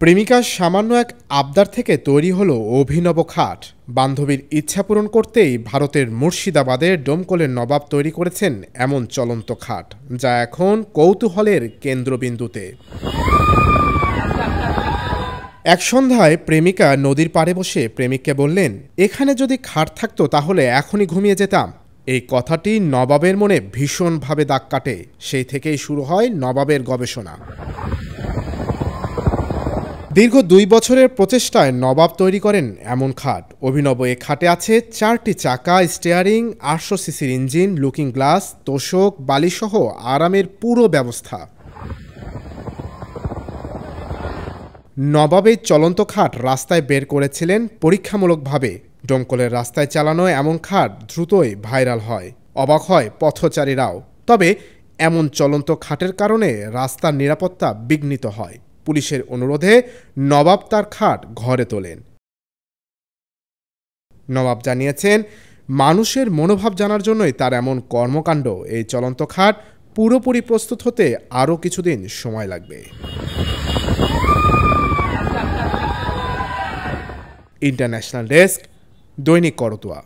প্রেমিকার সামান্য এক আবদার থেকে তৈরি হলো অভিনব খাট। বান্ধবীর ইচ্ছা পূরণ করতেই ভারতের মুর্শিদাবাদের ডোমকলের নবাব তৈরি করেছেন এমন চলন্ত খাট, যা এখন কৌতূহলের কেন্দ্রবিন্দুতে। এক সন্ধ্যায় প্রেমিকা নদীর পাড়ে বসে প্রেমিককে বললেন, এখানে যদি খাট থাকতো তাহলে এখনই ঘুমিয়ে যেতাম। এই কথাটি নবাবের মনে ভীষণভাবে দাগ কাটে। সেই থেকেই শুরু হয় নবাবের গবেষণা। দীর্ঘ ২ বছরের প্রচেষ্টায় নবাব তৈরি করেন এমন খাট। অভিনব এ খাটে আছে ৪টি চাকা, স্টিয়ারিং, ৮০০ সিসির ইঞ্জিন, লুকিং গ্লাস, তোশক, বালিসহ আরামের পুরো ব্যবস্থা। নবাবের চলন্ত খাট রাস্তায় বের করেছিলেন পরীক্ষামূলকভাবে। ডোমকলের রাস্তায় চালানো এমন খাট দ্রুতই ভাইরাল হয়। অবাক হয় পথচারীরাও। তবে এমন চলন্ত খাটের কারণে রাস্তার নিরাপত্তা বিঘ্নিত হয়। পুলিশের অনুরোধে নবাব তার খাট ঘরে তোলেন। নবাব জানিয়েছেন, মানুষের মনোভাব জানার জন্যই তার এমন কর্মকাণ্ড। এই চলন্ত খাট পুরোপুরি প্রস্তুত হতে আরও কিছুদিন সময় লাগবে। ইন্টারন্যাশনাল ডেস্ক, দৈনিক করতোয়া।